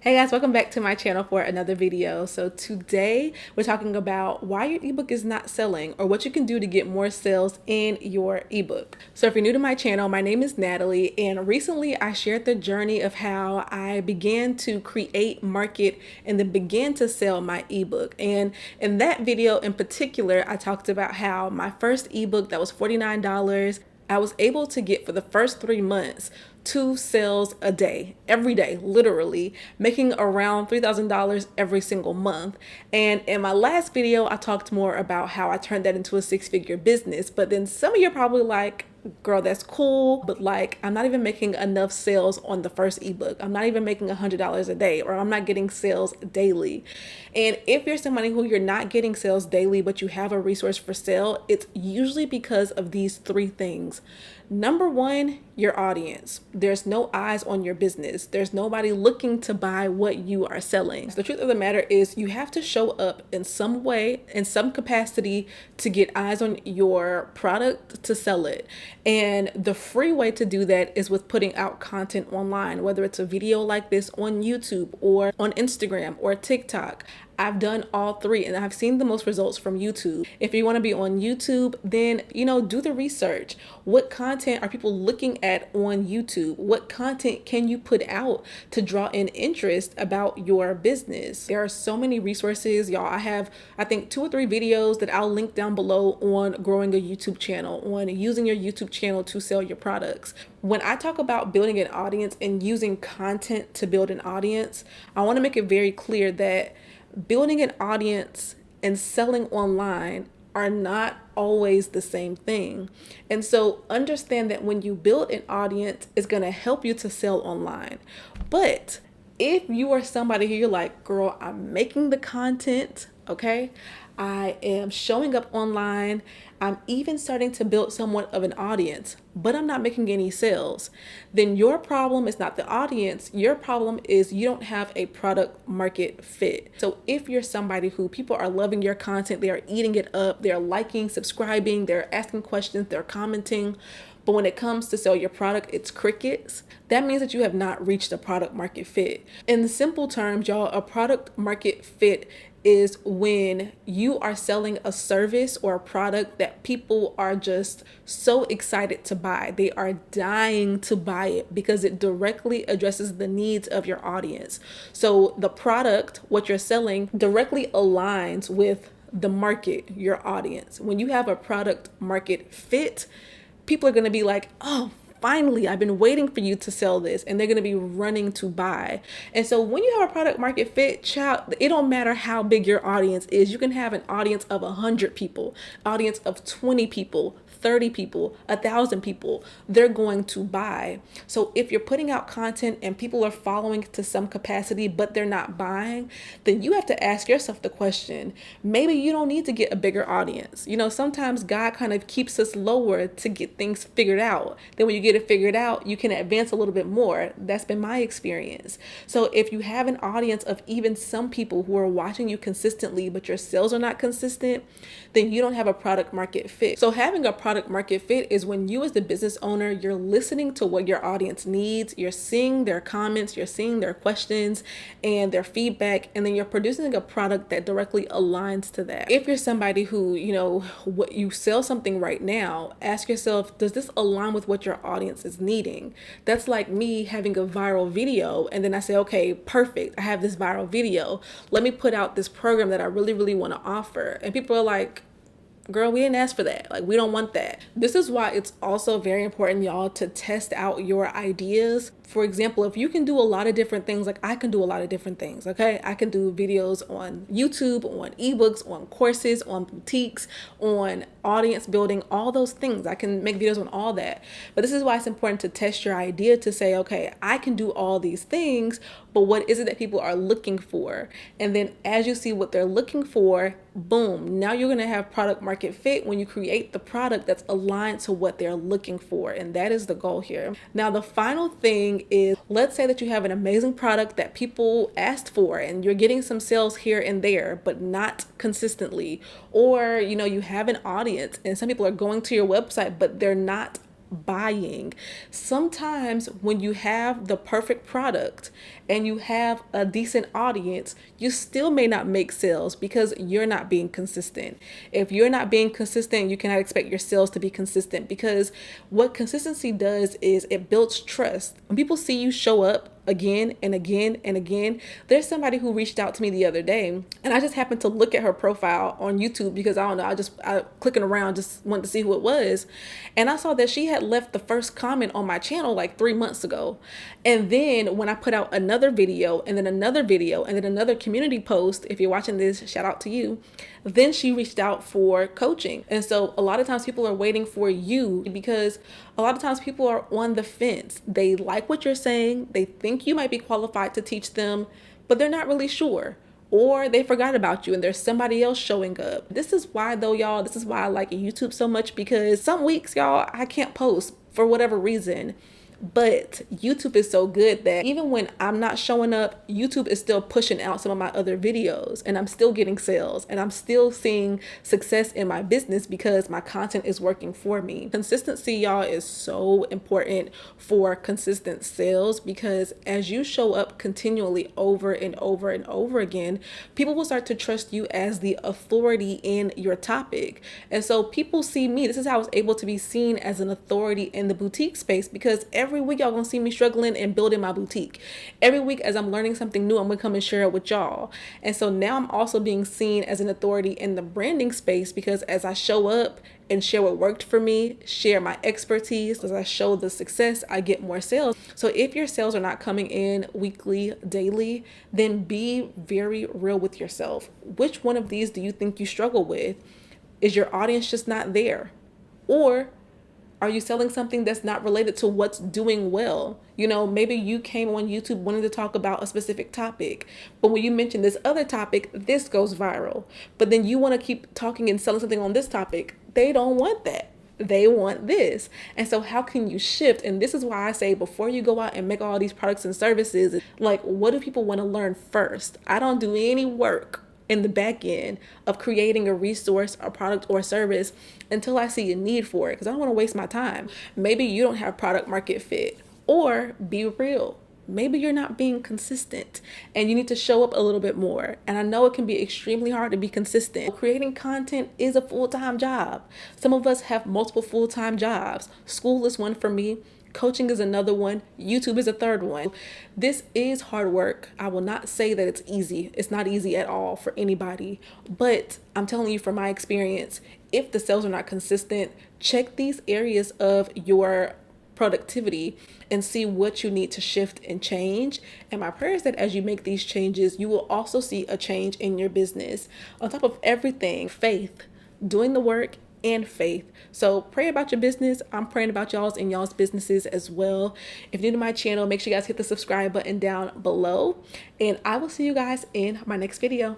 Hey guys, welcome back to my channel for another video. So today we're talking about why your ebook is not selling or what you can do to get more sales in your ebook. So if you're new to my channel, my name is Natalie, and recently I shared the journey of how I began to create, market, and then began to sell my ebook. And in that video in particular, I talked about how my first ebook that was $49, I was able to get for the first 3 months 2 sales a day, every day, literally, making around $3,000 every single month. And in my last video, I talked more about how I turned that into a 6-figure business. But then some of you are probably like, girl, that's cool, but like, I'm not even making enough sales on the first ebook. I'm not even making $100 a day, or I'm not getting sales daily. And if you're somebody who you're not getting sales daily, but you have a resource for sale, it's usually because of these 3 things. Number one, your audience. There's no eyes on your business. There's nobody looking to buy what you are selling. So the truth of the matter is you have to show up in some way, in some capacity, to get eyes on your product to sell it. And the free way to do that is with putting out content online, whether it's a video like this on YouTube or on Instagram or TikTok. I've done all 3 and I've seen the most results from YouTube. If you want to be on YouTube, then, do the research. What content are people looking at on YouTube? What content can you put out to draw in interest about your business? There are so many resources, y'all. I have, I think, 2 or 3 videos that I'll link down below on growing a YouTube channel, on using your YouTube channel to sell your products. When I talk about building an audience and using content to build an audience, I want to make it very clear that building an audience and selling online are not always the same thing. And so understand that when you build an audience, it's going to help you to sell online. But if you are somebody who you're like, girl, I'm making the content, okay? I am showing up online. I'm even starting to build somewhat of an audience, but I'm not making any sales. Then your problem is not the audience. Your problem is you don't have a product market fit. So if you're somebody who people are loving your content, they are eating it up, they're liking, subscribing, they're asking questions, they're commenting, but when it comes to sell your product, it's crickets, that means that you have not reached a product market fit. In simple terms, y'all, a product market fit is when you are selling a service or a product that people are just so excited to buy. They are dying to buy it because it directly addresses the needs of your audience. So the product, what you're selling, directly aligns with the market, your audience. When you have a product market fit, people are going to be like, oh, finally, I've been waiting for you to sell this, and they're going to be running to buy. And so when you have a product market fit, child, it don't matter how big your audience is. You can have an audience of 100 people, audience of 20 people, 30 people, 1,000 people, they're going to buy. So if you're putting out content and people are following to some capacity, but they're not buying, then you have to ask yourself the question, maybe you don't need to get a bigger audience. Sometimes God kind of keeps us lower to get things figured out. Then when you get it figured out, you can advance a little bit more. That's been my experience. So if you have an audience of even some people who are watching you consistently, but your sales are not consistent, then you don't have a product market fit. So having a product market fit is when you as the business owner, you're listening to what your audience needs, you're seeing their comments, you're seeing their questions and their feedback, and then you're producing a product that directly aligns to that. If you're somebody who, what you sell something right now, ask yourself, does this align with what your audience is needing? That's like me having a viral video, and then I say, okay, perfect, I have this viral video. Let me put out this program that I really, really want to offer. And people are like, girl, we didn't ask for that. Like, we don't want that. This is why it's also very important, y'all, to test out your ideas. For example, if you can do a lot of different things, like I can do a lot of different things, okay? I can do videos on YouTube, on ebooks, on courses, on boutiques, on audience building, all those things. I can make videos on all that. But this is why it's important to test your idea to say, okay, I can do all these things, but what is it that people are looking for? And then as you see what they're looking for, boom, now you're going to have product market fit when you create the product that's aligned to what they're looking for. And that is the goal here. Now, the final thing is, let's say that you have an amazing product that people asked for and you're getting some sales here and there, but not consistently. Or, you have an audience and some people are going to your website, but they're not buying. Sometimes when you have the perfect product and you have a decent audience, you still may not make sales because you're not being consistent. If you're not being consistent, you cannot expect your sales to be consistent, because what consistency does is it builds trust. When people see you show up again and again and again. There's somebody who reached out to me the other day, and I just happened to look at her profile on YouTube because I don't know, I clicking around, just wanted to see who it was. And I saw that she had left the first comment on my channel like 3 months ago. And then when I put out another video and then another video and then another community post, if you're watching this, shout out to you, then she reached out for coaching. And so a lot of times people are waiting for you, because a lot of times people are on the fence. They like what you're saying. They think you might be qualified to teach them, but they're not really sure. Or they forgot about you and there's somebody else showing up. This is why though, y'all, this is why I like YouTube so much, because some weeks, y'all, I can't post for whatever reason. But YouTube is so good that even when I'm not showing up, YouTube is still pushing out some of my other videos, and I'm still getting sales, and I'm still seeing success in my business because my content is working for me. Consistency, y'all, is so important for consistent sales, because as you show up continually over and over and over again, people will start to trust you as the authority in your topic. And so people see me. This is how I was able to be seen as an authority in the boutique space, because every week y'all gonna see me struggling and building my boutique. Every week as I'm learning something new, I'm gonna come and share it with y'all. And so now I'm also being seen as an authority in the branding space, because as I show up and share what worked for me, share my expertise, as I show the success, I get more sales. So if your sales are not coming in weekly, daily, then be very real with yourself. Which one of these do you think you struggle with? Is your audience just not there? Or are you selling something that's not related to what's doing well? You know, maybe you came on YouTube wanting to talk about a specific topic, but when you mention this other topic, this goes viral. But then you want to keep talking and selling something on this topic. They don't want that. They want this. And so how can you shift? And this is why I say, before you go out and make all these products and services, like, what do people want to learn first? I don't do any work in the back end of creating a resource, a product, or a service until I see a need for it, because I don't want to waste my time. Maybe you don't have product market fit, or be real. Maybe you're not being consistent and you need to show up a little bit more. And I know it can be extremely hard to be consistent. Creating content is a full-time job. Some of us have multiple full-time jobs. School is one for me. Coaching is another one. YouTube is a third one. This is hard work. I will not say that it's easy. It's not easy at all for anybody. But I'm telling you from my experience, if the sales are not consistent, check these areas of your productivity and see what you need to shift and change. And my prayer is that as you make these changes, you will also see a change in your business. On top of everything, faith, doing the work, and faith. So pray about your business. I'm praying about y'all's and y'all's businesses as well. If you're new to my channel, make sure you guys hit the subscribe button down below, and I will see you guys in my next video.